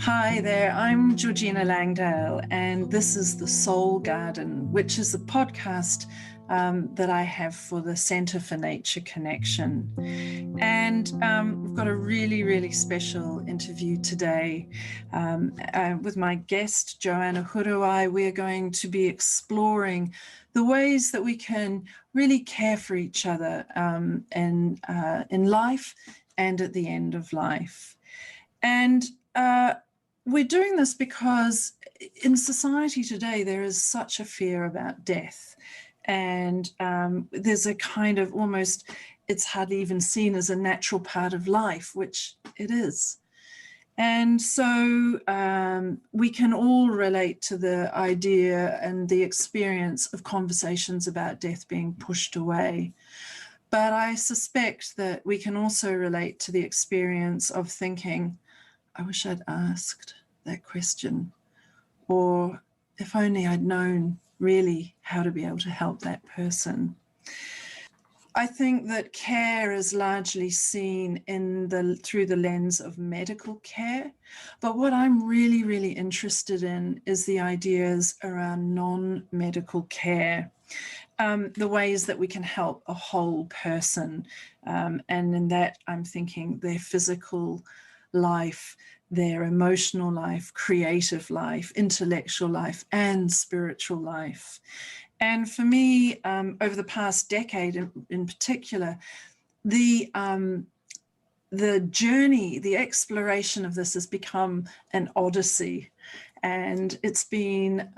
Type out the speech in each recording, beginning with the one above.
Hi there, I'm Georgina Langdale, and this is The Soul Garden, which is a podcast that I have for the Centre for Nature Connection. And we've got a really, really special interview today with my guest, Joanna Huriwai. We're going to be exploring the ways that we can really care for each other in life and at the end of life. And we're doing this because in society today, there is such a fear about death. And there's a kind of almost, it's hardly even seen as a natural part of life, which it is. And so we can all relate to the idea and the experience of conversations about death being pushed away. But I suspect that we can also relate to the experience of thinking, I wish I'd asked that question, or if only I'd known really how to be able to help that person. I think that care is largely seen through the lens of medical care, but what I'm really, really interested in is the ideas around non-medical care, the ways that we can help a whole person, and in that I'm thinking their physical life, their emotional life, creative life, intellectual life, and spiritual life. And for me, over the past decade in particular, the journey, the exploration of this has become an odyssey. And it's been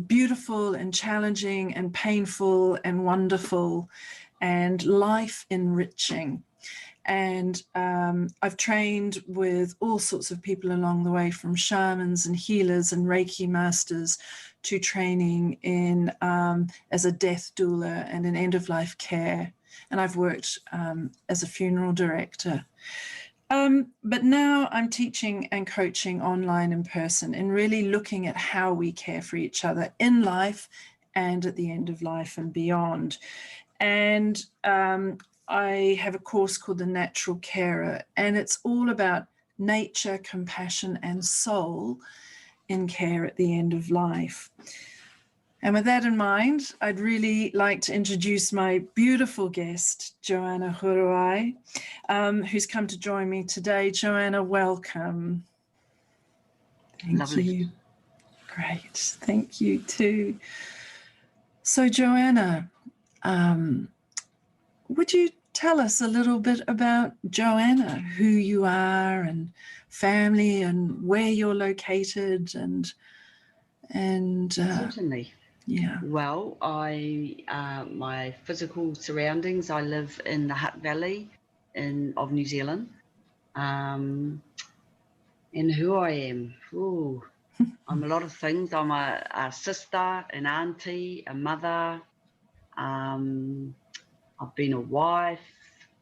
beautiful and challenging and painful and wonderful and life enriching. And I've trained with all sorts of people along the way, from shamans and healers and Reiki masters to training in as a death doula and in end-of-life care. And I've worked as a funeral director. But now I'm teaching and coaching online in person and really looking at how we care for each other in life and at the end of life and beyond. And I have a course called The Natural Carer, and it's all about nature, compassion, and soul in care at the end of life. And with that in mind, I'd really like to introduce my beautiful guest, Joanna Huriwai, who's come to join me today. Joanna, welcome. Thank Lovely. you. Great. Thank you too. So, Joanna, would you tell us a little bit about Joanna, who you are and family and where you're located and Certainly. Yeah. Well, my physical surroundings, I live in the Hutt Valley of New Zealand. And who I am, I'm a lot of things. I'm a sister, an auntie, a mother. I've been a wife,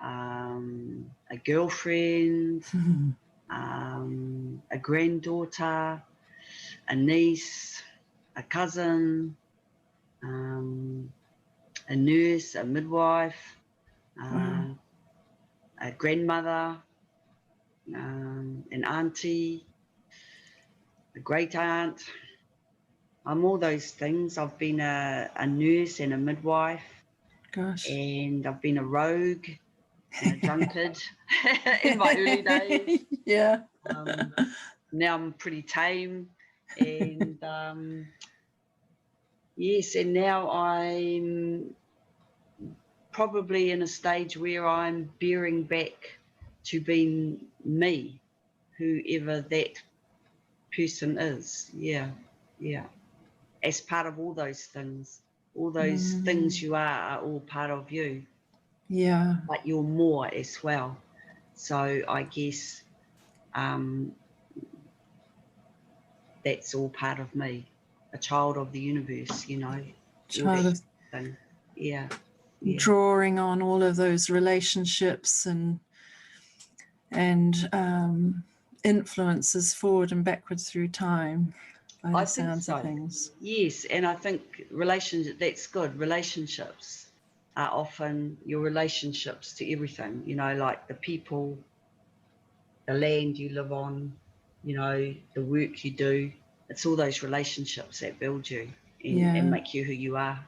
a girlfriend, a granddaughter, a niece, a cousin, a nurse, a midwife, a grandmother, an auntie, a great aunt. I'm all those things. I've been a nurse and a midwife. Gosh. And I've been a rogue and a drunkard in my early days. Yeah. Now I'm pretty tame, and yes, and now I'm probably in a stage where I'm bearing back to being me, whoever that person is. Yeah. As part of all those things. All those things you are all part of you. Yeah. But you're more as well. So I guess that's all part of me. A child of the universe, Child of thing. Yeah. Drawing on all of those relationships and influences forward and backwards through time. By the sounds of things. Yes, and I think that's good. Relationships are often your relationships to everything, like the people, the land you live on, the work you do. It's all those relationships that build you Yeah. and make you who you are.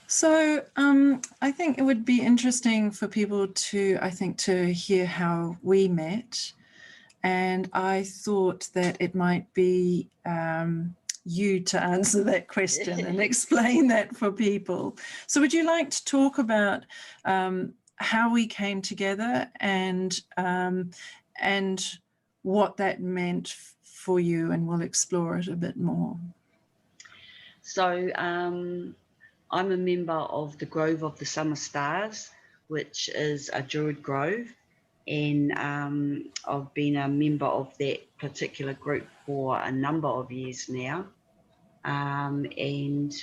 So I think it would be interesting for people to hear how we met. And I thought that it might be you to answer that question and explain that for people. So would you like to talk about how we came together and what that meant for you, and we'll explore it a bit more. So I'm a member of the Grove of the Summer Stars, which is a druid grove, and I've been a member of that particular group for a number of years now, and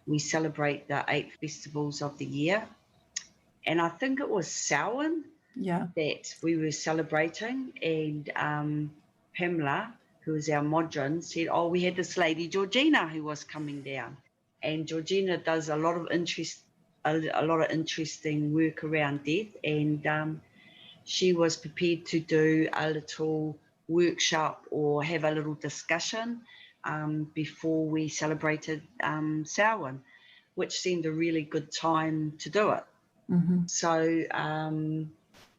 we celebrate the 8 festivals of the year, and I think it was Samhuinn that we were celebrating, and Pamela, who is our modron, said, oh, we had this lady Georgina who was coming down, and Georgina does a lot of interesting work around death, and she was prepared to do a little workshop or have a little discussion before we celebrated Samhain, which seemed a really good time to do it. Mm-hmm. So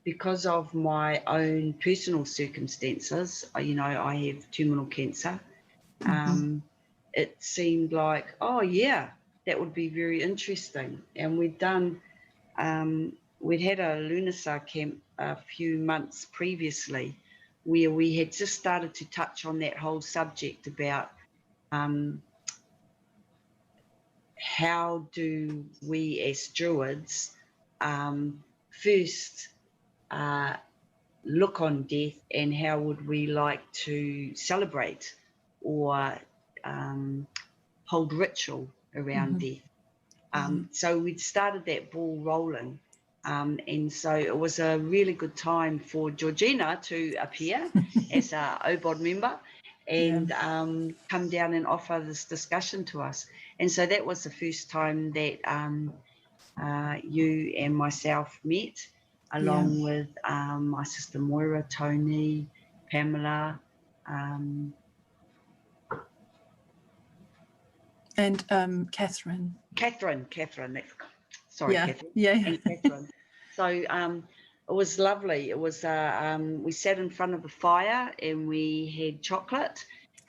because of my own personal circumstances, I have terminal cancer. It seemed like, oh yeah, that would be very interesting. And we'd had a Lunasa camp a few months previously where we had just started to touch on that whole subject about how do we as druids first look on death, and how would we like to celebrate or hold ritual around death. So we'd started that ball rolling, and so it was a really good time for Georgina to appear as a OBOD member and come down and offer this discussion to us. And so that was the first time that you and myself met, along with my sister Moira, Tony, Pamela, and Catherine. Catherine. Sorry, yeah. Catherine. Yeah. And Catherine. So it was lovely. It was we sat in front of the fire and we had chocolate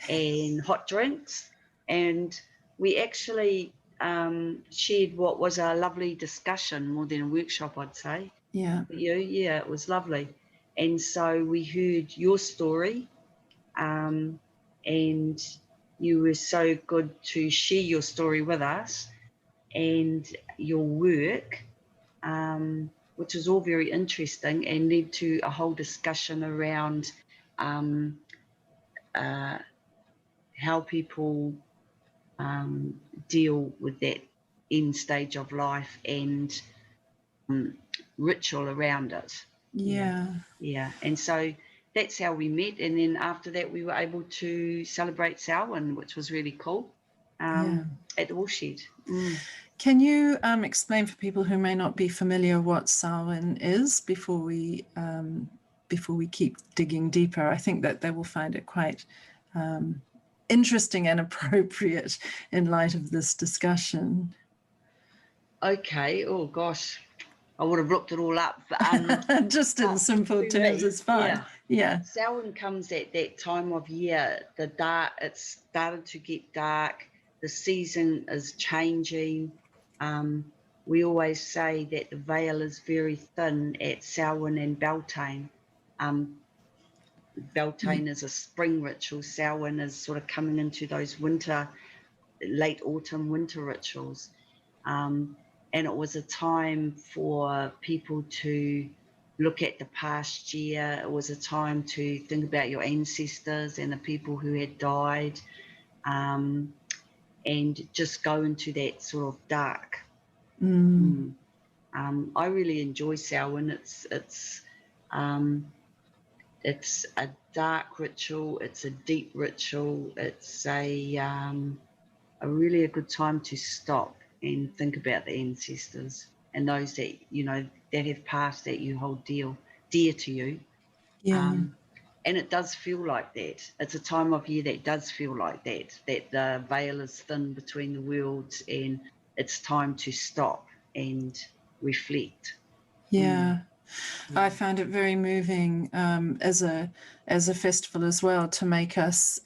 and hot drinks, and we actually shared what was a lovely discussion, more than a workshop, I'd say. Yeah. Yeah, it was lovely. And so we heard your story, and you were so good to share your story with us and your work, which was all very interesting and led to a whole discussion around how people deal with that end stage of life and ritual around it. Yeah. And so that's how we met, and then after that we were able to celebrate Samhain, which was really cool, at the Woolshed. Can you explain for people who may not be familiar what Samhain is before we keep digging deeper? I think that they will find it quite interesting and appropriate in light of this discussion. Okay. Oh gosh, I would have looked it all up. But, just in simple terms, it's fine. Yeah. Samhain comes at that time of year. It's started to get dark. The season is changing. We always say that the veil is very thin at Samhain and Beltane. Beltane is a spring ritual. Samhain is sort of coming into those late autumn winter rituals. And it was a time for people to look at the past year. It was a time to think about your ancestors and the people who had died, and just go into that sort of dark. I really enjoy Samhain. It's a dark ritual. It's a deep ritual. It's a really a good time to stop and think about the ancestors and those that that have passed that you hold dear to you. And it does feel like that. It's a time of year that does feel like that the veil is thin between the worlds, and it's time to stop and reflect. Yeah. I found it very moving as a festival as well, to make us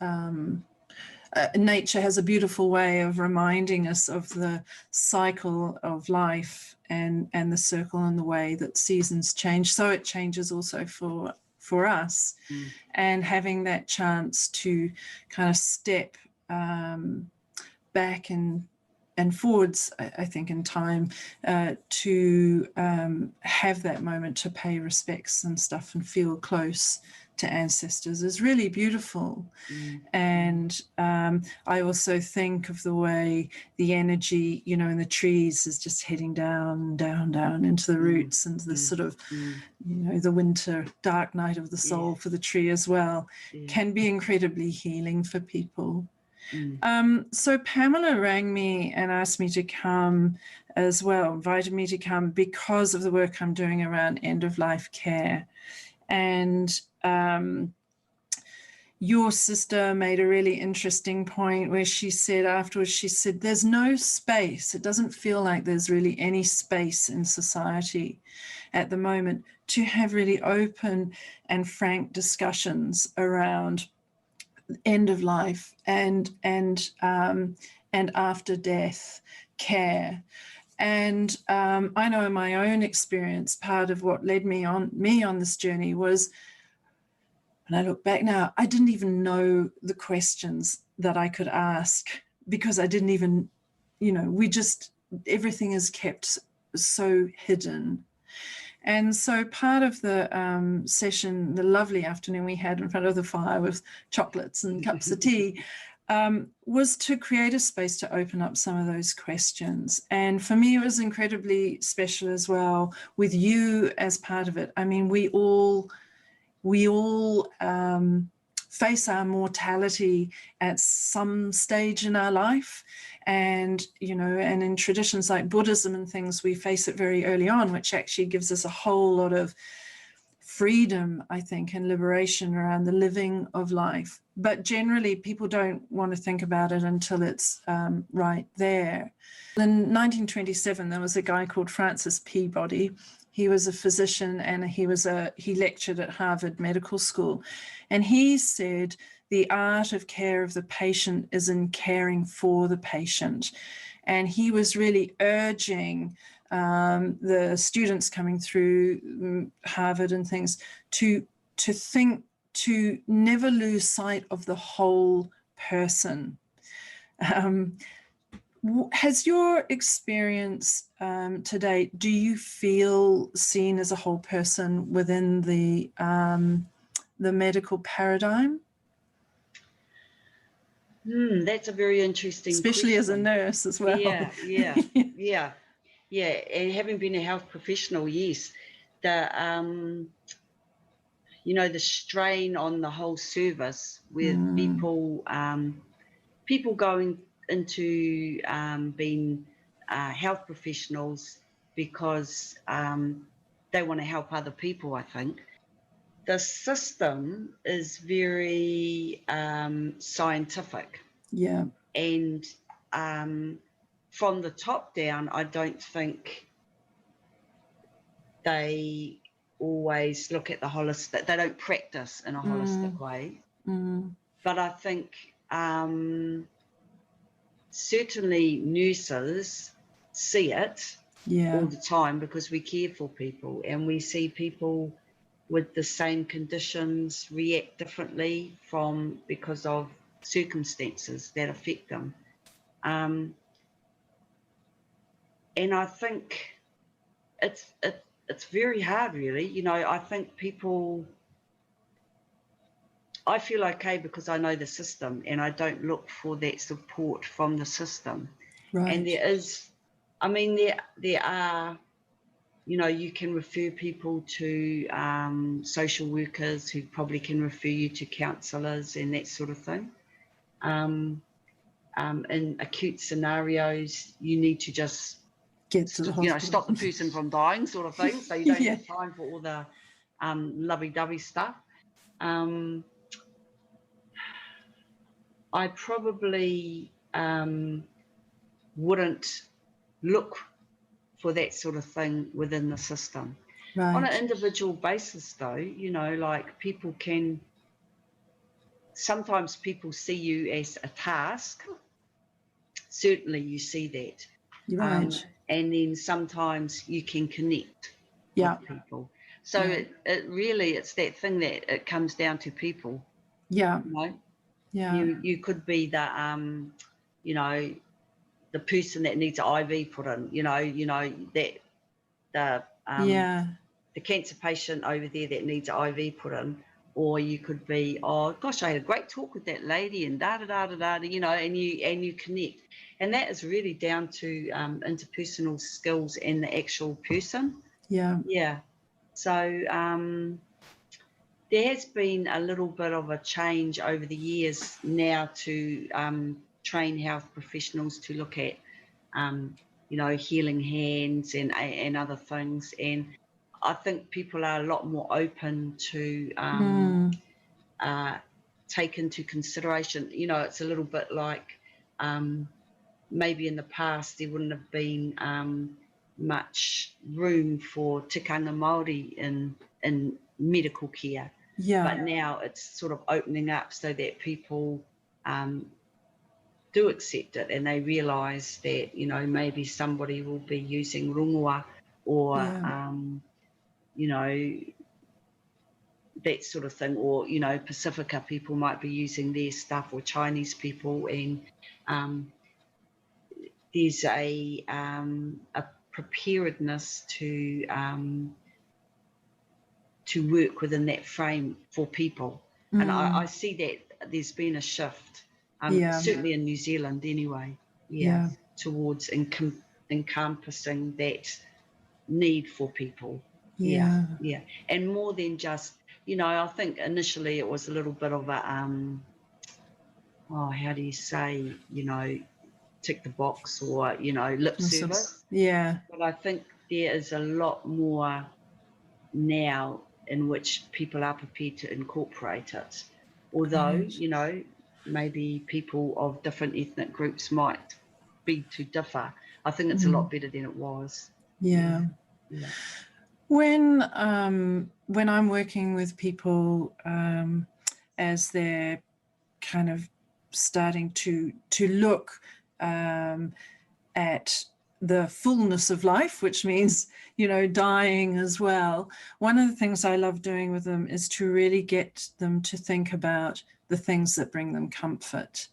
nature has a beautiful way of reminding us of the cycle of life and the circle and the way that seasons change. So it changes also for us, and having that chance to kind of step back and forwards, I think, in time, to have that moment to pay respects and stuff and feel close to ancestors is really beautiful. And I also think of the way the energy, you know, in the trees is just heading down, down, down into the roots, and the sort of, you know, the winter dark night of the soul for the tree as well, can be incredibly healing for people. So Pamela rang me and asked me to come as well, invited me to come because of the work I'm doing around end-of-life care. And your sister made a really interesting point where she said afterwards, she said, there's no space. It doesn't feel like there's really any space in society at the moment to have really open and frank discussions around end of life and after death care. And I know in my own experience, part of what led me on this journey was, when I look back now, I didn't even know the questions that I could ask, because I didn't even, you know, everything is kept so hidden. And so part of the session, the lovely afternoon we had in front of the fire with chocolates and cups of tea, was to create a space to open up some of those questions. And for me, it was incredibly special as well, with you as part of it. I mean, we all face our mortality at some stage in our life. And, you know, and in traditions like Buddhism and things, we face it very early on, which actually gives us a whole lot of freedom, I think, and liberation around the living of life. But generally, people don't want to think about it until it's right there. In 1927, there was a guy called Francis Peabody. He was a physician, and he lectured at Harvard Medical School. And he said, the art of care of the patient is in caring for the patient. And he was really urging the students coming through Harvard and things to think, to never lose sight of the whole person. Has your experience to date, do you feel seen as a whole person within the medical paradigm? That's a very interesting especially question. As a nurse as well. Yeah. And having been a health professional, yes, the the strain on the whole service with people going into being health professionals because they want to help other people. I think the system is very scientific. Yeah. And from the top down, I don't think they always look at the holistic, they don't practice in a holistic way. But I think certainly nurses see it all the time, because we care for people and we see people with the same conditions react differently because of circumstances that affect them. And I think it's very hard, really. I think I feel okay because I know the system and I don't look for that support from the system. Right. And there are, you can refer people to social workers who probably can refer you to counsellors and that sort of thing. In acute scenarios, you need to just stop the person from dying, sort of thing. So you don't have time for all the lovey-dovey stuff. I probably wouldn't look for that sort of thing within the system. Right. On an individual basis, though, you know, like sometimes people see you as a task. Certainly you see that. Right. And then sometimes you can connect with people. So it really, it's that thing that it comes down to people. Yeah. You know? Yeah. You could be the, you know, the person that needs an IV put in, you know, that the cancer patient over there that needs an IV put in, or you could be, oh gosh, I had a great talk with that lady and da da da da da, you know, and you connect, and that is really down to interpersonal skills and the actual person. Yeah. So there has been a little bit of a change over the years now to train health professionals to look at, you know, healing hands and other things. And I think people are a lot more open to take into consideration, you know, it's a little bit like maybe in the past there wouldn't have been much room for Tikanga Maori in medical care. But now it's sort of opening up so that people do accept it, and they realise that, you know, maybe somebody will be using rongoa or, you know, that sort of thing, or, you know, Pacifica people might be using their stuff, or Chinese people, and there's a preparedness to work within that frame for people. And I see that there's been a shift, certainly in New Zealand anyway, towards encompassing that need for people. And more than just, you know, I think initially it was a little bit of a, how do you say, you know, tick the box, or, you know, lip service. But I think there is a lot more now in which people are prepared to incorporate it. Although, you know, maybe people of different ethnic groups might be to differ. I think it's a lot better than it was. When I'm working with people as they're kind of starting to look at the fullness of life, which means, you know, dying as well, one of the things I love doing with them is to really get them to think about the things that bring them comfort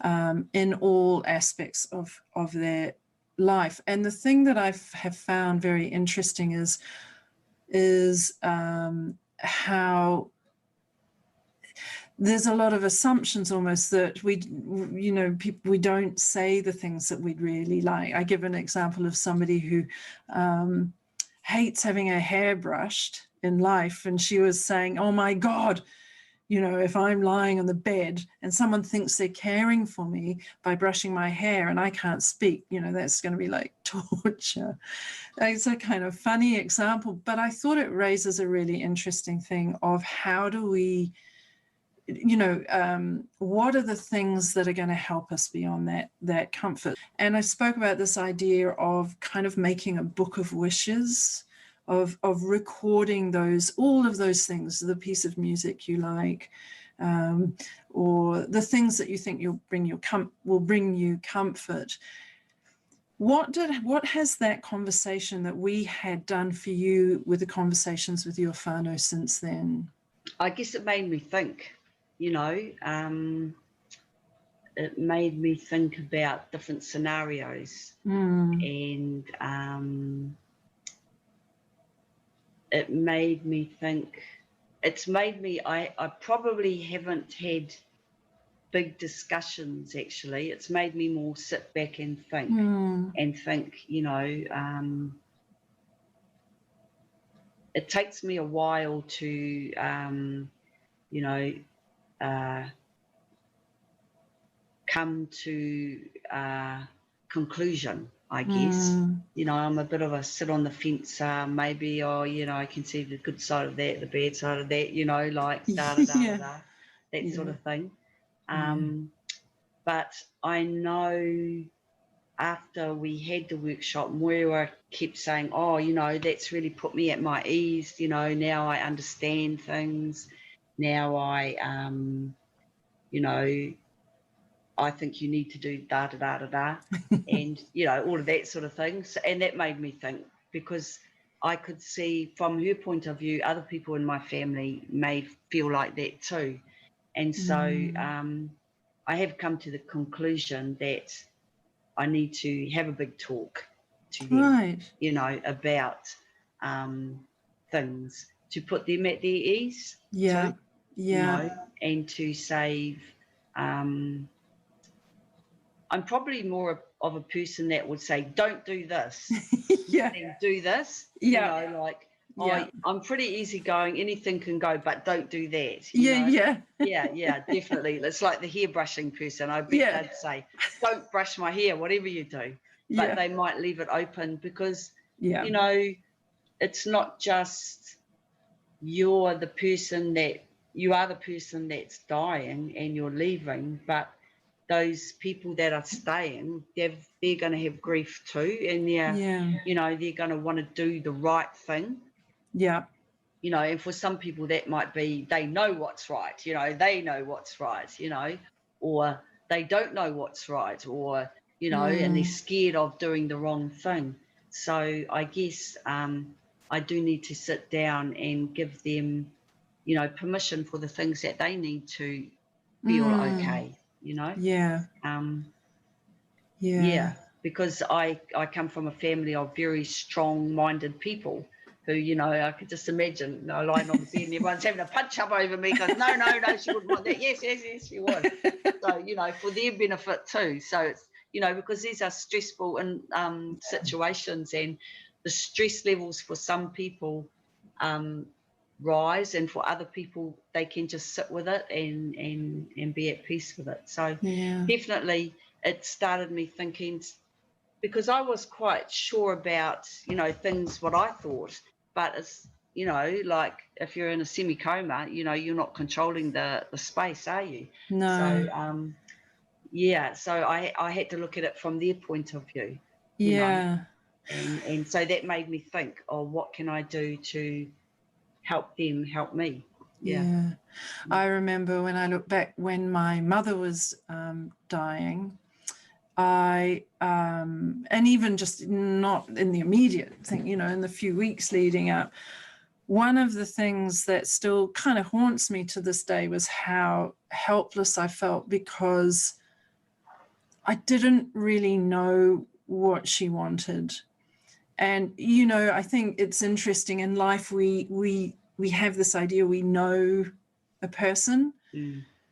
in all aspects of their life. And the thing that I have found very interesting is how there's a lot of assumptions almost that we don't say the things that we'd really like. I give an example of somebody who hates having her hair brushed in life, and she was saying, oh my God, you know, if I'm lying on the bed and someone thinks they're caring for me by brushing my hair and I can't speak, you know, that's going to be like torture. It's a kind of funny example, but I thought it raises a really interesting thing of how do we, you know, what are the things that are going to help us beyond that comfort? And I spoke about this idea of kind of making a book of wishes, of recording all of those things, the piece of music you like, or the things that you think will bring you comfort. What has that conversation that we had done for you with the conversations with your whānau since then? I guess it made me think, you know, it made me think about different scenarios, and it made me think, I probably haven't had big discussions actually. It's made me more sit back and think, you know, it takes me a while to, you know, come to conclusion. I guess. I'm a bit of a sit on the fence, maybe, or, I can see the good side of that, the bad side of that, like that sort of thing. But I know after we had the workshop, Moira kept saying, oh, that's really put me at my ease, now I understand things. Now I I think you need to do da da da da da, and all of that sort of thing. So, and that made me think, because I could see from her point of view, other people in my family may feel like that too, and so I have come to the conclusion that I need to have a big talk to them, about things, to put them at their ease, and to save. I'm probably more of a person that would say, don't do this, and do this. I'm pretty easygoing. Anything can go, but don't do that. Yeah, definitely. It's like the hair brushing person. I bet they'd say, don't brush my hair, whatever you do. But they might leave it open because, it's not just you are the person that's dying and you're leaving, but those people that are staying, they're going to have grief too, and they're going to want to do the right thing. And for some people that might be they know what's right, they know what's right, or they don't know what's right, or and they're scared of doing the wrong thing. So I guess I do need to sit down and give them permission for the things that they need to feel okay. Because I come from a family of very strong-minded people who, I could just imagine lying on the bed and everyone's having a punch up over me because no, she wouldn't want that. Yes, she would. So, for their benefit too. So it's, because these are stressful and situations, and the stress levels for some people rise, and for other people they can just sit with it and be at peace with it. So definitely it started me thinking, because I was quite sure about things what I thought, but it's like if you're in a semi-coma, you're not controlling the space, are you? No. So so I had to look at it from their point of view. And so that made me think, oh, what can I do to help them help me? I remember when I look back when my mother was dying, I and even just not in the immediate thing, in the few weeks leading up, one of the things that still kind of haunts me to this day was how helpless I felt, because I didn't really know what she wanted. And I think it's interesting in life, we have this idea we know a person,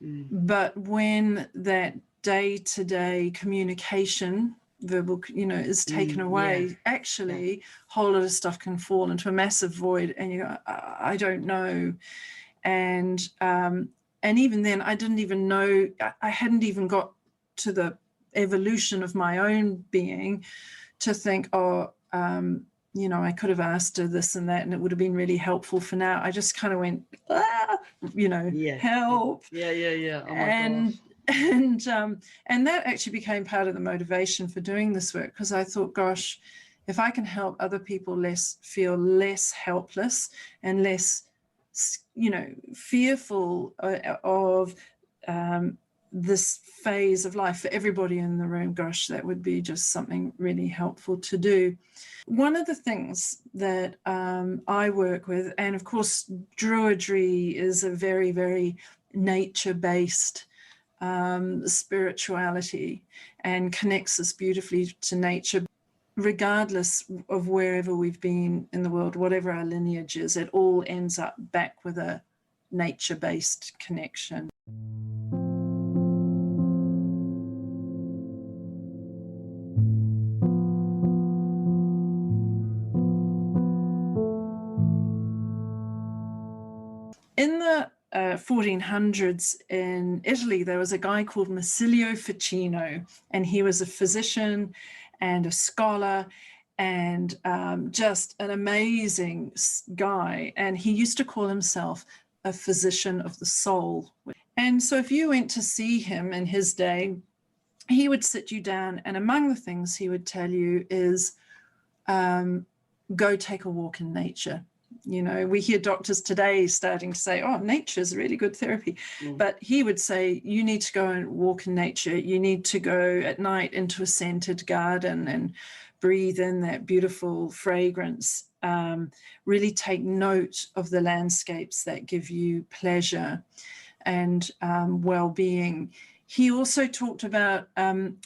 but when that day-to-day communication, verbal, is taken away, actually a whole lot of stuff can fall into a massive void, and you go, I don't know. And even then I didn't even know, I hadn't even got to the evolution of my own being to think, I could have asked her this and that, and it would have been really helpful for now. I just kind of went, help. Oh my gosh. And that actually became part of the motivation for doing this work, because I thought, gosh, if I can help other people feel less helpless and less, fearful of this phase of life for everybody in the room, gosh, that would be just something really helpful to do. One of the things that I work with, and of course, Druidry is a very, very nature-based spirituality and connects us beautifully to nature, regardless of wherever we've been in the world, whatever our lineage is, it all ends up back with a nature-based connection. In the 1400s in Italy, there was a guy called Marsilio Ficino, and he was a physician, and a scholar, and just an amazing guy. And he used to call himself a physician of the soul. And so if you went to see him in his day, he would sit you down, and among the things he would tell you is go take a walk in nature. You know, we hear doctors today starting to say, oh, nature is really good therapy. But he would say, you need to go and walk in nature. You need to go at night into a scented garden and breathe in that beautiful fragrance. Really take note of the landscapes that give you pleasure and well-being. He also talked about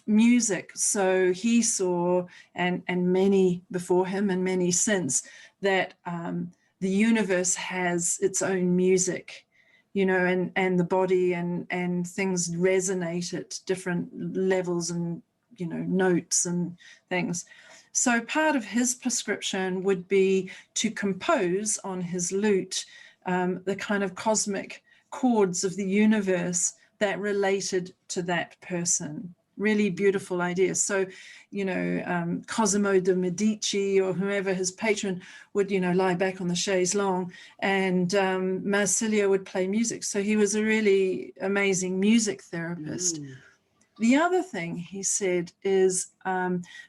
music. So he saw, and many before him and many since, that the universe has its own music, you know, and the body and things resonate at different levels and, you know, notes and things. So part of his prescription would be to compose on his lute the kind of cosmic chords of the universe that related to that person. Really beautiful ideas. So, you know, Cosimo de' Medici or whoever his patron would, you know, lie back on the chaise longue, and Marsilio would play music. So he was a really amazing music therapist. The other thing he said is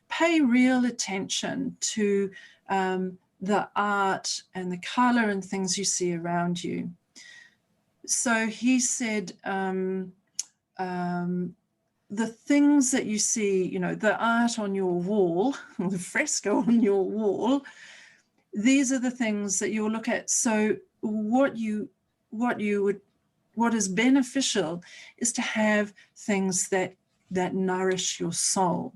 pay real attention to the art and the color and things you see around you. So he said, the things that you see, you know, the art on your wall, the fresco on your wall, these are the things that you'll look at. So what is beneficial is to have things that nourish your soul.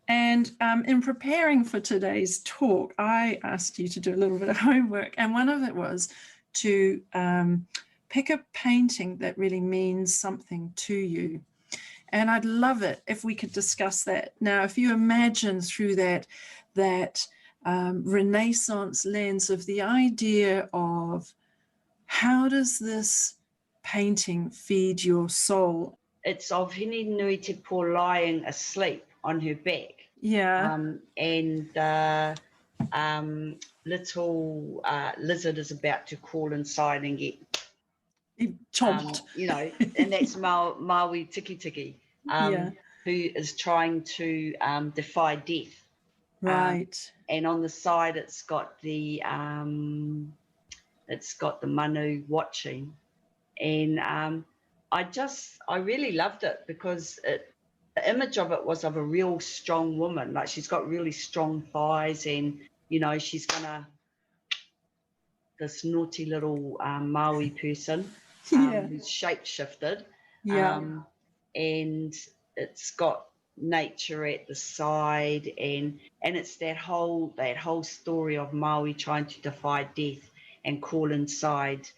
And in preparing for today's talk, I asked you to do a little bit of homework, and one of it was to pick a painting that really means something to you. And I'd love it if we could discuss that. Now, if you imagine through that Renaissance lens of the idea of how does this painting feed your soul? It's of Hini Nui Te Po lying asleep on her back. Yeah. And little lizard is about to crawl inside and get chomped. You know, and that's Maui Tiki Tiki, who is trying to defy death. Right. And on the side, it's got the manu watching, and I really loved it because the image of it was of a real strong woman. Like, she's got really strong thighs, and, you know, she's this naughty little Maui person who's shape-shifted. And it's got nature at the side, and it's that whole story of Maui trying to defy death and crawl inside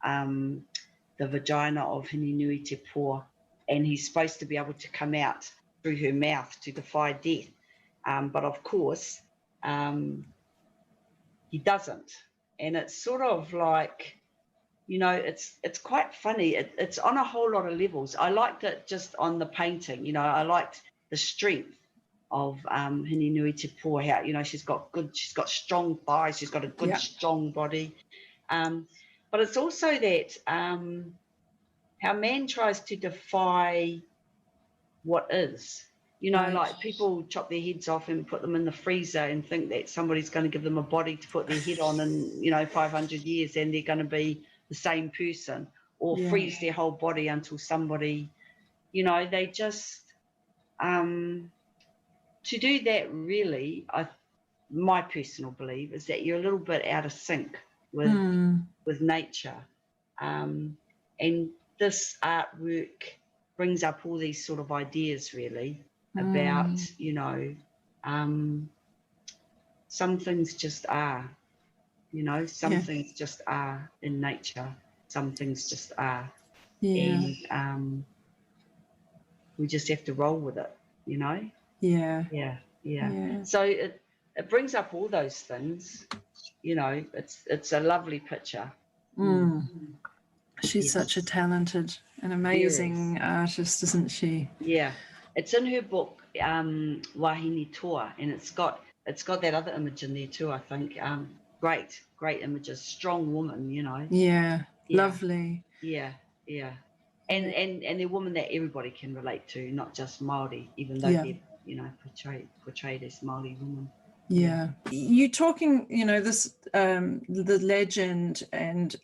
the vagina of Hini Nui Te Po, and he's supposed to be able to come out through her mouth to defy death, but of course he doesn't. And it's sort of like, you know, it's quite funny. It's on a whole lot of levels. I liked it just on the painting. You know, I liked the strength of Hini Nui Te Po. How, you know, she's got strong thighs. She's got a good strong body. But it's also that how man tries to defy what is. You know, like people chop their heads off and put them in the freezer and think that somebody's going to give them a body to put their head on in, you know, 500 years, and they're going to be the same person, or freeze their whole body until somebody, you know, they just, to do that, really, my personal belief is that you're a little bit out of sync with nature. And this artwork brings up all these sort of ideas, really, about, you know, some things just are, you know, some things just are in nature, some things just are, and we just have to roll with it, you know. So it brings up all those things, you know. It's a lovely picture. She's such a talented and amazing artist, isn't she? It's in her book, Wahine Toa, and it's got that other image in there too, I think. Great images, strong woman, you know. Yeah, Yeah, lovely. yeah, yeah. And they're women that everybody can relate to, not just Māori, even though Yeah. they're, you know, portrayed as Māori women. Yeah. You talking, you know, this the legend and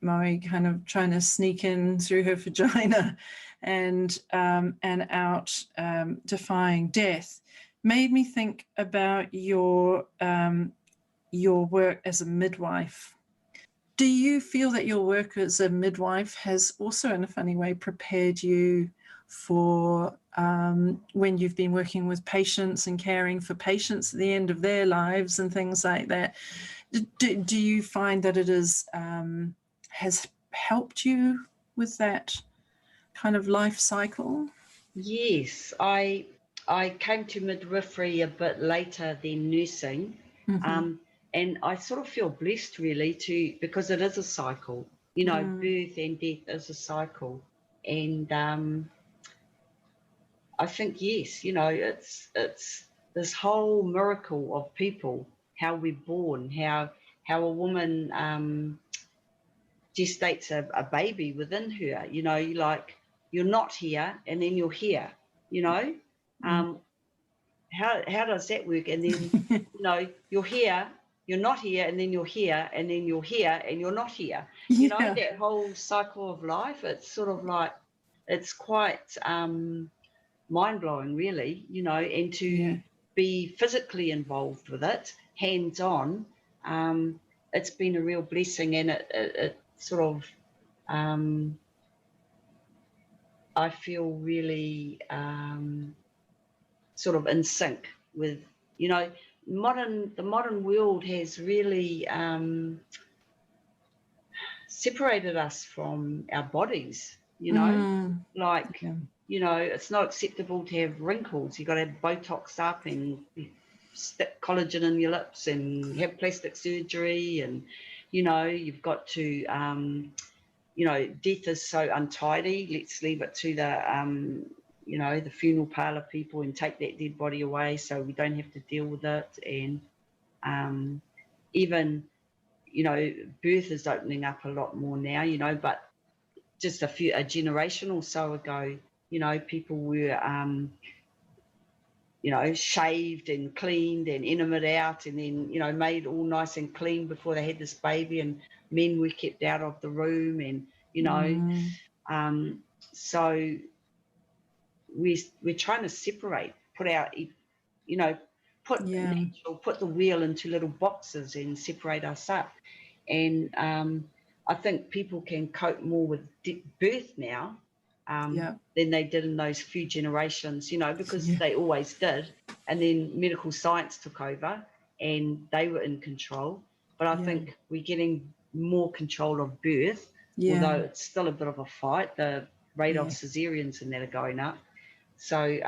Maori kind of trying to sneak in through her vagina and out defying death made me think about your work as a midwife. Do you feel that your work as a midwife has also, in a funny way, prepared you for when you've been working with patients and caring for patients at the end of their lives and things like that? Do you find that it has helped you with that kind of life cycle? Yes, I came to midwifery a bit later than nursing, and I sort of feel blessed really because it is a cycle. You know, birth and death is a cycle, and I think yes, you know, it's this whole miracle of people, how we're born, how a woman gestates a baby within her. You know, you're not here and then you're here. You know, how does that work? And then you know, you're here, you're not here, and then you're here, and then you're here, and you're not here. You know, that whole cycle of life. It's sort of like it's quite mind-blowing really, you know, and to be physically involved with it, hands-on, it's been a real blessing, and it sort of I feel really sort of in sync with, you know, the modern world has really separated us from our bodies, you know, you know, it's not acceptable to have wrinkles. You've got to have Botox up and stick collagen in your lips and have plastic surgery. And, you know, you've got to, you know, death is so untidy. Let's leave it to the, you know, the funeral parlour people and take that dead body away so we don't have to deal with it. And even, you know, birth is opening up a lot more now, you know, but just a generation or so ago, you know, people were, you know, shaved and cleaned and intimate out and then, you know, made all nice and clean before they had this baby, and men were kept out of the room, and, you know, so we're trying to separate, put our, you know, put the wheel into little boxes and separate us up. And I think people can cope more with birth now than they did in those few generations, you know, because they always did. And then medical science took over and they were in control. But I think we're getting more control of birth, although it's still a bit of a fight. The rate of cesareans and that are going up. So,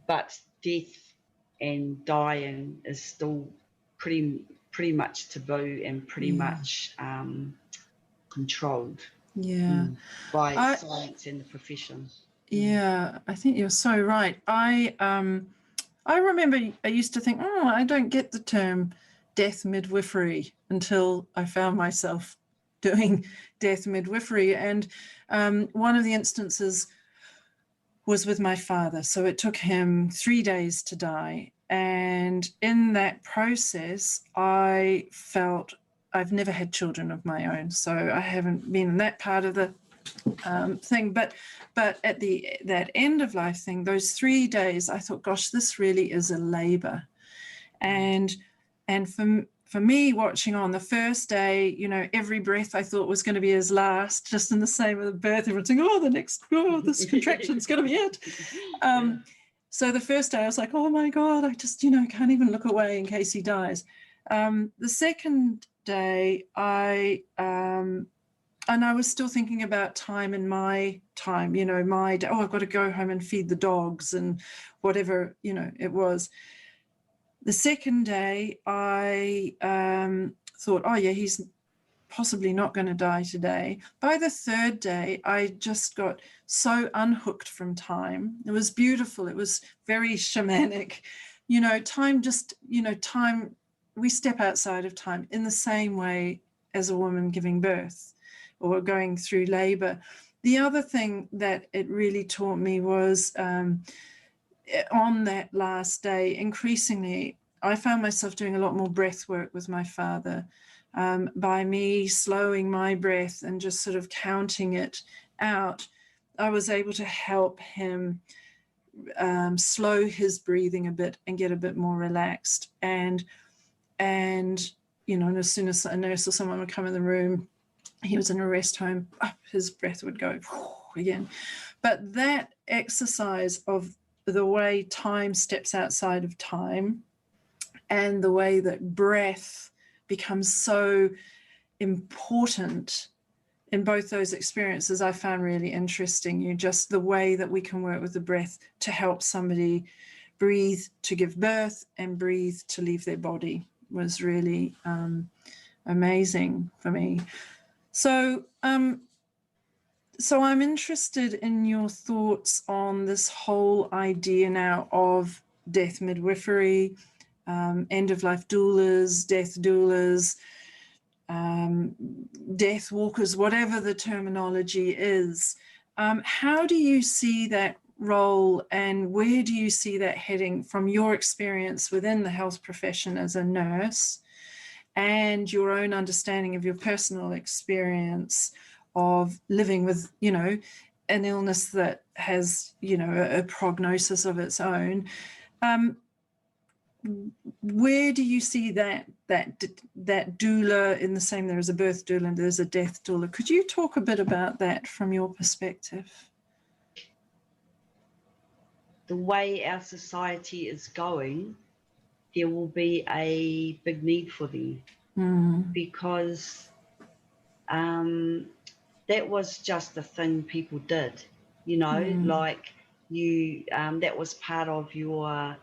but death and dying is still pretty much taboo and pretty much controlled by science and the profession. Yeah, I think you're so right. I remember I used to think, oh, I don't get the term death midwifery until I found myself doing death midwifery. And one of the instances was with my father. So it took him 3 days to die. And in that process, I felt I've never had children of my own. So I haven't been in that part of the thing. But at that end of life thing, those 3 days, I thought, gosh, this really is a labor. And for me, watching on the first day, you know, every breath I thought was going to be his last, just in the same with birth. Everyone's saying, this contraction's going to be it. So the first day I was like, oh my God, I just, you know, can't even look away in case he dies. The second day, and I was still thinking about time and my time, you know, I've got to go home and feed the dogs and whatever, you know, it was. The second day, I thought, oh yeah, he's possibly not going to die today. By the third day, I just got so unhooked from time. It was beautiful. It was very shamanic. Time just, time, we step outside of time in the same way as a woman giving birth or going through labor. The other thing that it really taught me was on that last day, increasingly, I found myself doing a lot more breath work with my father. By me slowing my breath and just sort of counting it out, I was able to help him slow his breathing a bit and get a bit more relaxed. And as soon as a nurse or someone would come in the room, he was in a rest home, his breath would go again. But that exercise of the way time steps outside of time and the way that breath becomes so important in both those experiences, I found really interesting. Just the way that we can work with the breath to help somebody breathe to give birth and breathe to leave their body was really amazing for me. So I'm interested in your thoughts on this whole idea now of death midwifery, end-of-life doulas, death walkers, whatever the terminology is. How do you see that role, and where do you see that heading from your experience within the health profession as a nurse and your own understanding of your personal experience of living with, an illness that has, a prognosis of its own? Where do you see that doula, in the same, there is a birth doula and there's a death doula? Could you talk a bit about that from your perspective? The way our society is going, there will be a big need for them, because that was just the thing people did, like you, that was part of your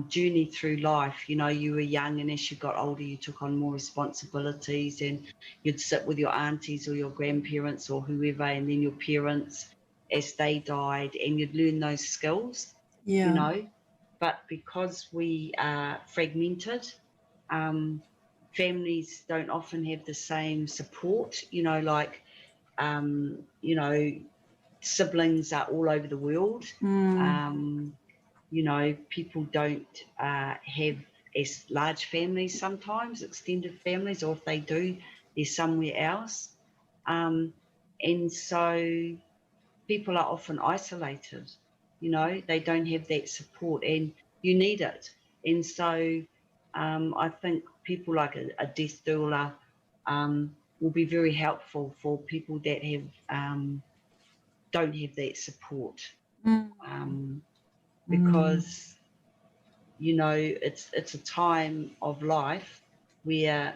journey through life. You were young, and as you got older, you took on more responsibilities, and you'd sit with your aunties or your grandparents or whoever, and then your parents as they died, and you'd learn those skills. But because we are fragmented, families don't often have the same support, siblings are all over the world. People don't have as large families sometimes, extended families, or if they do, they're somewhere else. And so people are often isolated, they don't have that support, and you need it. And so I think people like a death doula will be very helpful for people that have don't have that support, because it's a time of life where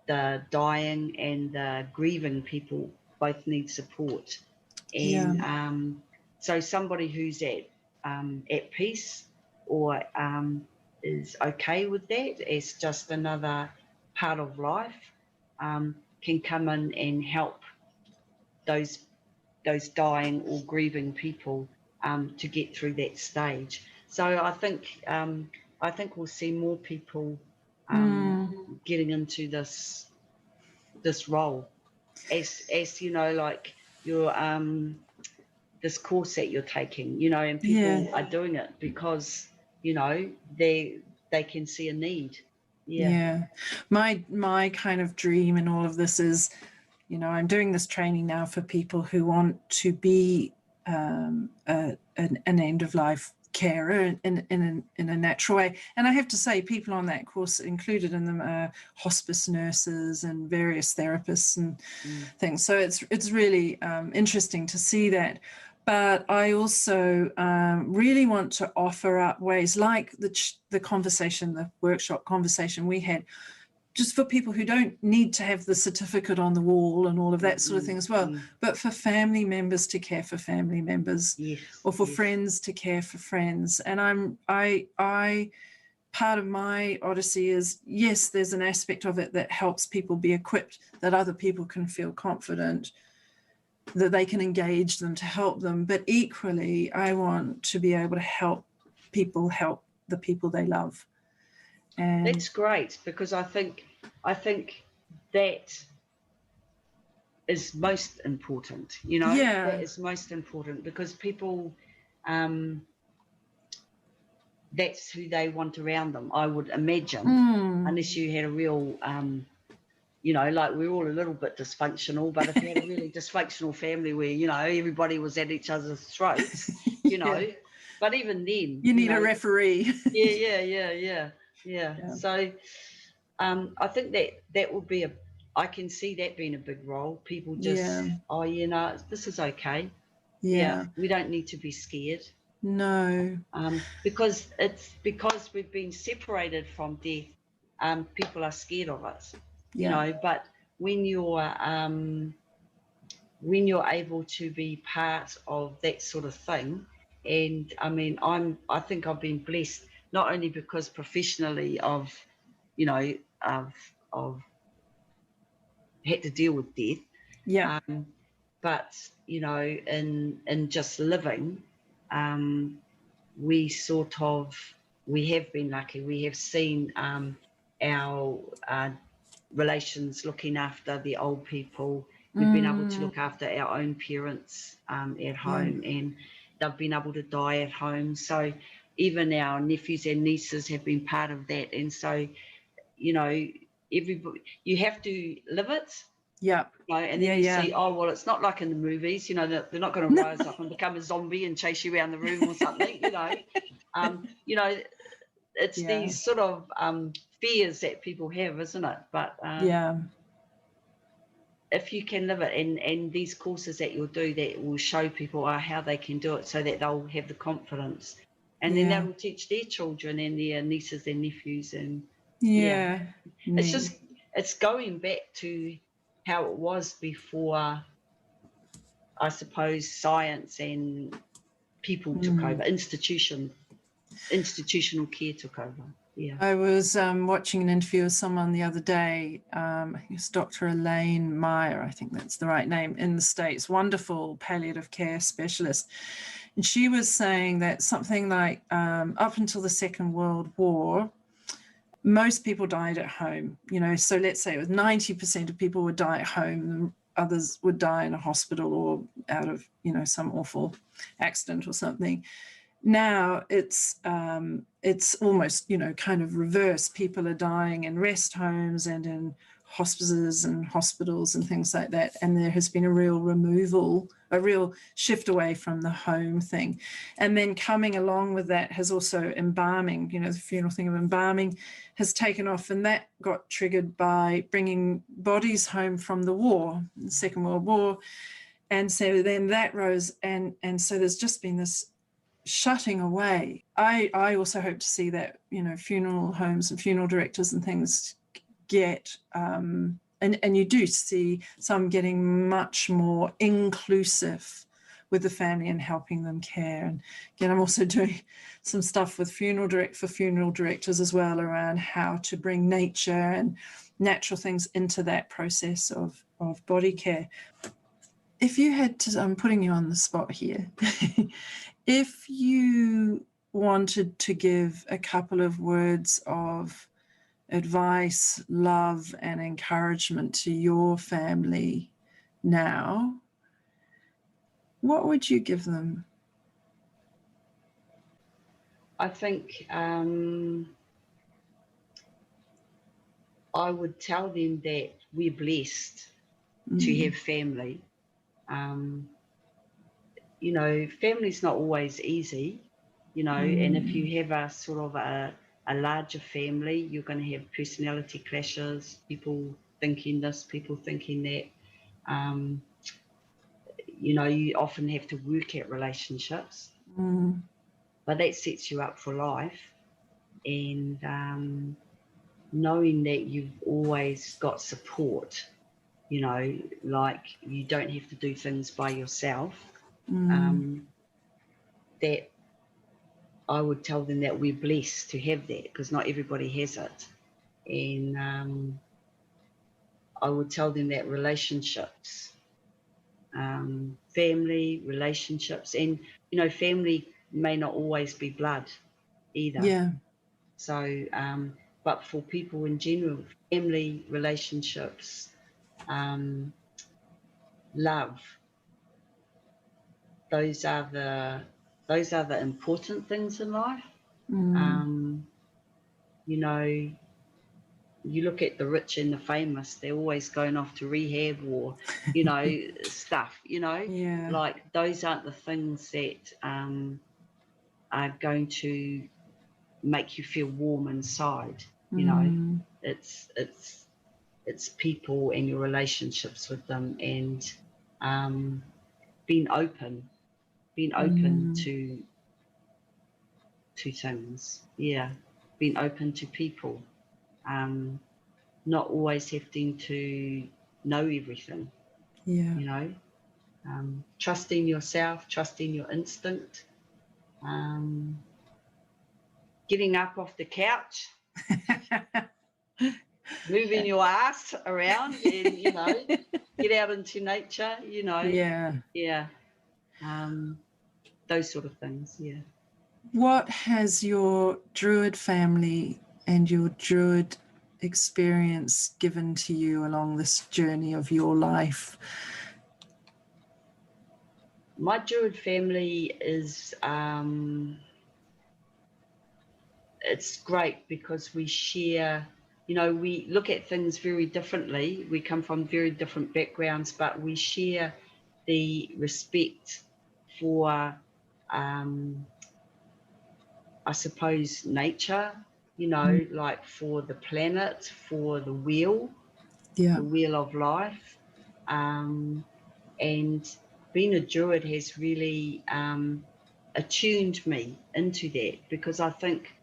the dying and the grieving people both need support. And so somebody who's at peace or is okay with that as just another part of life can come in and help those dying or grieving people to get through that stage. So I think we'll see more people getting into this role as like your this course that you're taking, and people are doing it because they can see a need. My kind of dream in all of this is, I'm doing this training now for people who want to be an end-of-life carer in a natural way. And I have to say, people on that course, included in them are hospice nurses and various therapists and things. So it's really interesting to see that. But I also really want to offer up ways like the conversation, the workshop conversation we had, just for people who don't need to have the certificate on the wall and all of that sort of thing as well, but for family members to care for family members, or for friends to care for friends. And I part of my odyssey is, yes, there's an aspect of it that helps people be equipped, that other people can feel confident, that they can engage them to help them. But equally, I want to be able to help people help the people they love. And that's great, because I think that is most important, you know. Yeah. That is most important, because people, that's who they want around them, I would imagine, unless you had a real, you know, like we're all a little bit dysfunctional, but if you had a really dysfunctional family where, you know, everybody was at each other's throats, you know, but even then, you need a referee. Yeah. So I think that would be I can see that being a big role. People just, oh, you know, this is okay. Yeah, we don't need to be scared. No. Because we've been separated from death, people are scared of us, you know. But when you're able to be part of that sort of thing, and I mean, I think I've been blessed, not only because professionally I've, you know, I've had to deal with death, but you know, in just living, we have been lucky. We have seen our relations looking after the old people. We've been able to look after our own parents at home, and they've been able to die at home. So even our nephews and nieces have been part of that. And so, you know, everybody, you have to live it. Yeah. You know, and then you see, oh, well, it's not like in the movies, you know, they're not going to rise up and become a zombie and chase you around the room or something, you know. You know, it's these sort of fears that people have, isn't it? But if you can live it, and these courses that you'll do that will show people how they can do it, so that they'll have the confidence, and then that will teach their children and their nieces and nephews. And it's just, it's going back to how it was before, I suppose, science and people took over, institutional care took over. Yeah. I was watching an interview with someone the other day. I think it's Dr. Elaine Meyer, I think that's the right name, in the States, wonderful palliative care specialist. And she was saying that something like up until the Second World War, most people died at home, you know. So let's say it was 90% of people would die at home, others would die in a hospital or out of, you know, some awful accident or something. Now it's almost, you know, kind of reverse. People are dying in rest homes and in hospices and hospitals and things like that. And there has been a real shift away from the home thing. And then coming along with that has also embalming, you know, the funeral thing of embalming has taken off, and that got triggered by bringing bodies home from the war, the Second World War. And so then that rose, and so there's just been this shutting away. I also hope to see that, you know, funeral homes and funeral directors and things get, and you do see some getting much more inclusive with the family and helping them care. And again, I'm also doing some stuff with funeral directors as well, around how to bring nature and natural things into that process of body care. If you had to, I'm putting you on the spot here, if you wanted to give a couple of words of advice, love, and encouragement to your family now, what would you give them? I think I would tell them that we're blessed to have family. You know, family's not always easy, you know, and if you have a sort of a larger family, you're going to have personality clashes, people thinking this, people thinking that. You know, you often have to work at relationships, but that sets you up for life. And knowing that you've always got support, you know, like you don't have to do things by yourself, that I would tell them that we're blessed to have that, because not everybody has it. And I would tell them that relationships, family relationships, and family may not always be blood either. Yeah. So, but for people in general, family relationships, love, those are the important things in life. You know, you look at the rich and the famous, they're always going off to rehab or, stuff, Yeah. like those aren't the things that are going to make you feel warm inside. It's people and your relationships with them, and being open to things. Yeah, being open to people. Not always having to know everything. Yeah. Trusting yourself, trusting your instinct, getting up off the couch, moving your ass around, and get out into nature. Yeah. Those sort of things. Yeah. What has your druid family and your druid experience given to you along this journey of your life? My druid family is it's great because we share, we look at things very differently. We come from very different backgrounds, but we share the respect for, I suppose, nature, like for the planet, for the wheel of life. And being a druid has really attuned me into that, because I think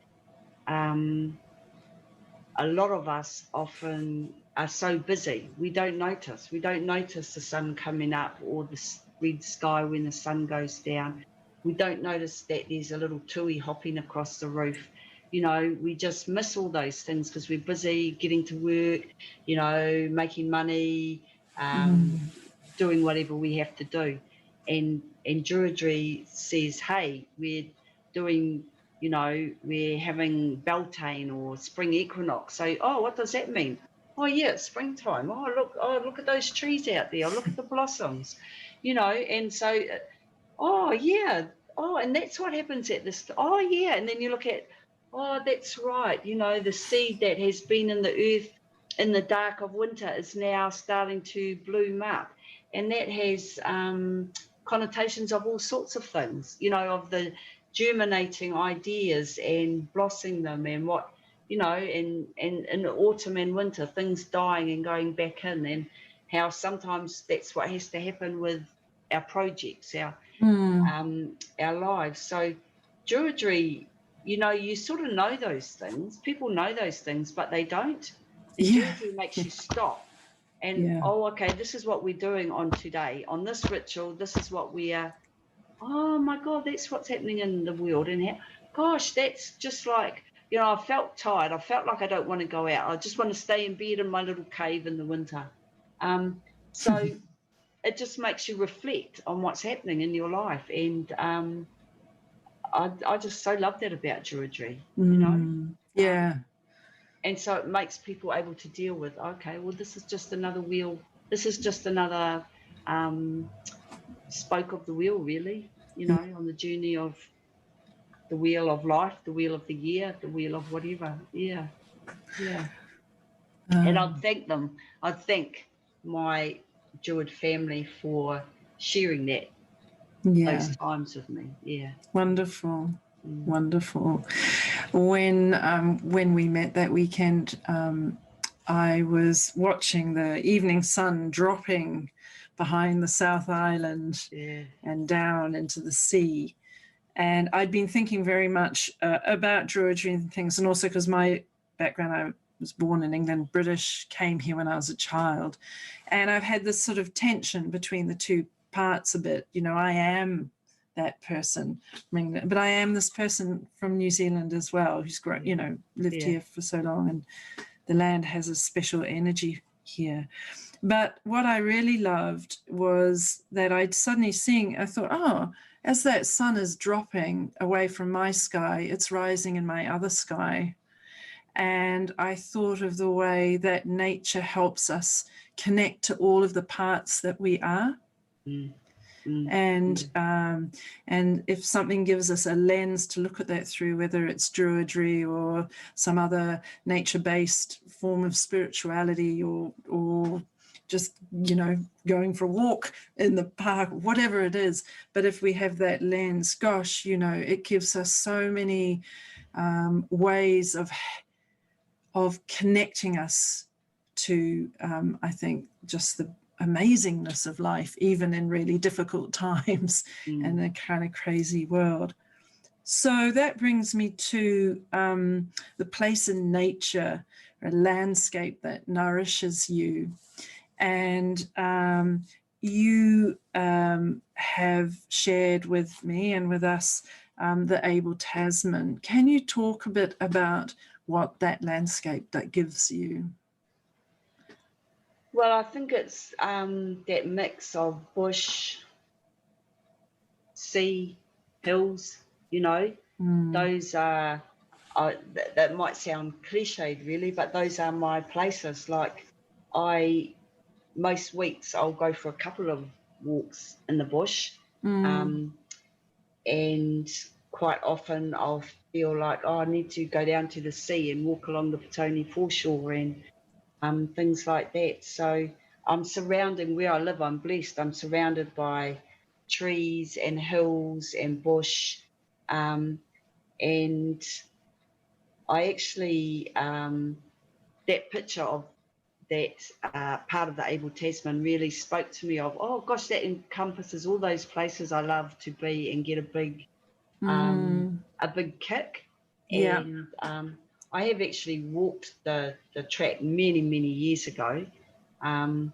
a lot of us often are so busy, we don't notice the sun coming up or the red sky when the sun goes down. We don't notice that there's a little tui hopping across the roof. We just miss all those things because we're busy getting to work, making money, doing whatever we have to do. And Druidry says, hey, we're doing, we're having Beltane or spring equinox. So, what does that mean? Oh yeah, it's springtime. Look at those trees out there. Look at the blossoms, and so, oh yeah, and that's what happens at this. Oh yeah, and then you look at, that's right. The seed that has been in the earth in the dark of winter is now starting to bloom up, and that has connotations of all sorts of things. Of the germinating ideas and blossoming them, and what and in autumn and winter, things dying and going back in, and how sometimes that's what has to happen with our projects, our lives. So Druidry, you sort of know those things. People know those things, but they don't. And Druidry makes you stop and, okay, this is what we're doing on today. On this ritual, this is what we are. Oh my God, that's what's happening in the world. And gosh, that's just like, I felt tired. I felt like I don't want to go out. I just want to stay in bed in my little cave in the winter. So it just makes you reflect on what's happening in your life. And I just so love that about Druidry, Yeah. And so it makes people able to deal with, okay, well, this is just another wheel. This is just another spoke of the wheel, really, on the journey of the wheel of life, the wheel of the year, the wheel of whatever. Yeah. And I'd thank them. I'd thank my Druid family for sharing those times with me. Yeah. Wonderful. Wonderful. When we met that weekend, I was watching the evening sun dropping behind the South Island and down into the sea. And I'd been thinking very much about Druidry and things, and also because my background, I was born in England, British, came here when I was a child. And I've had this sort of tension between the two parts a bit. I am that person. But I am this person from New Zealand as well, who's grown, lived here for so long, and the land has a special energy here. But what I really loved was that I'd suddenly I thought, as that sun is dropping away from my sky, it's rising in my other sky. And I thought of the way that nature helps us connect to all of the parts that we are. And if something gives us a lens to look at that through, whether it's druidry or some other nature-based form of spirituality, or just going for a walk in the park, whatever it is, but if we have that lens, gosh, it gives us so many ways of connecting us to I think just the amazingness of life, even in really difficult times and a kind of crazy world. So that brings me to the place in nature, a landscape that nourishes you. And you have shared with me and with us the Abel Tasman. Can you talk a bit about what that landscape that gives you? Well, I think it's that mix of bush, sea, hills, those are, that might sound cliched really, but those are my places. Like most weeks I'll go for a couple of walks in the bush, and quite often I'll feel like, I need to go down to the sea and walk along the Petone foreshore and things like that. So I'm surrounded, where I live, I'm blessed. I'm surrounded by trees and hills and bush. And I actually, that picture of that part of the Abel Tasman really spoke to me of, oh gosh, that encompasses all those places I love to be and get a big kick. Yeah. And I have actually walked the track many, many years ago, and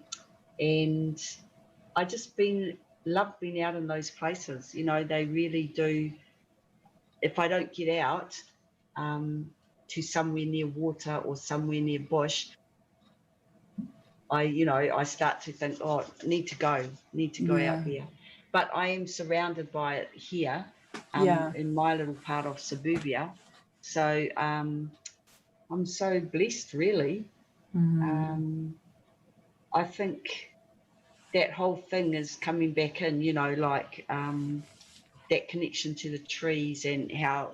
I just love being out in those places. They really do. If I don't get out to somewhere near water or somewhere near bush, I start to think, I need to go out there. But I am surrounded by it here, in my little part of suburbia. So I'm so blessed, really. I think that whole thing is coming back in, that connection to the trees and how,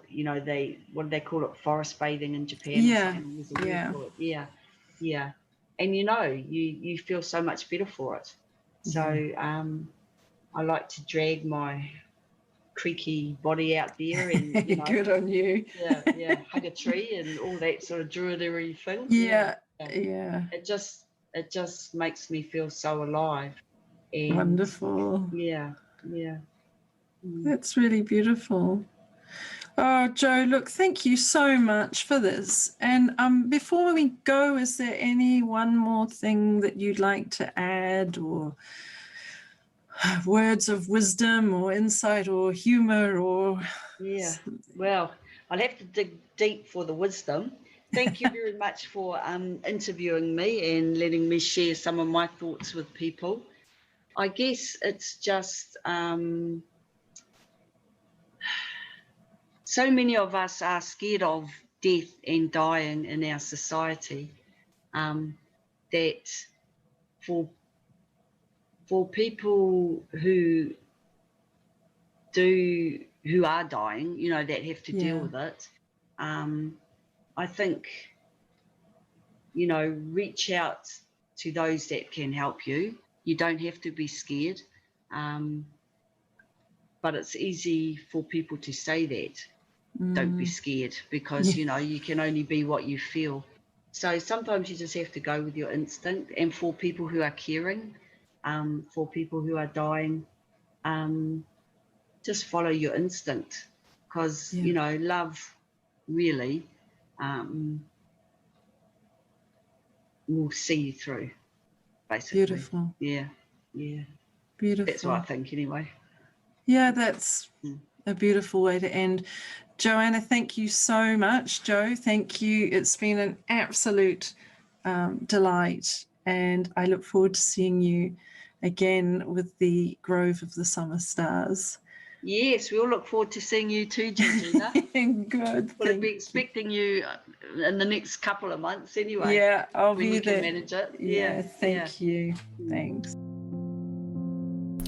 what do they call it, forest bathing in Japan or something? There's a word for it. Yeah. And you feel so much better for it. So I like to drag my creaky body out there and good on you. hug a tree and all that sort of druidery thing. Yeah. It just makes me feel so alive. And wonderful. Yeah. That's really beautiful. Oh, Jo, look, thank you so much for this. And before we go, is there one more thing that you'd like to add, or words of wisdom or insight or humor or... Well, I'll have to dig deep for the wisdom. Thank you very much for interviewing me and letting me share some of my thoughts with people. I guess it's just so many of us are scared of death and dying in our society, that for people who are dying, that have to deal with it, I think, reach out to those that can help you. You don't have to be scared, but it's easy for people to say that. Don't be scared, because you can only be what you feel. So sometimes you just have to go with your instinct. And for people who are caring, for people who are dying, just follow your instinct, because love really will see you through, basically. Beautiful. Yeah. Beautiful. That's what I think, anyway. Yeah, that's a beautiful way to end. Joanna, thank you so much. Joe, thank you. It's been an absolute delight, and I look forward to seeing you again with the Grove of the Summer Stars. Yes, we all look forward to seeing you too, Georgina. Good. We'll be expecting you in the next couple of months anyway. Yeah, I'll when be we there. can manage it. Yeah, thank you. Thanks.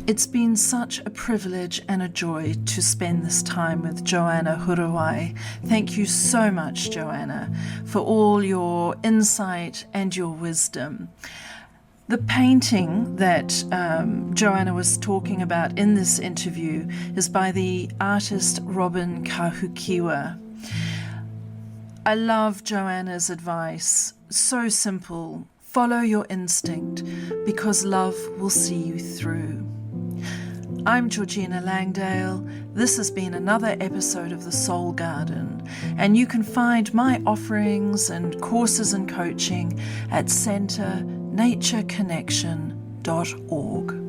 It's been such a privilege and a joy to spend this time with Joanna Huriwai. Thank you so much, Joanna, for all your insight and your wisdom. The painting that Joanna was talking about in this interview is by the artist Robin Kahukiwa. I love Joanna's advice. So simple. Follow your instinct, because love will see you through. I'm Joanna Langdale. This has been another episode of The Soul Garden, and you can find my offerings and courses and coaching at centernatureconnection.org.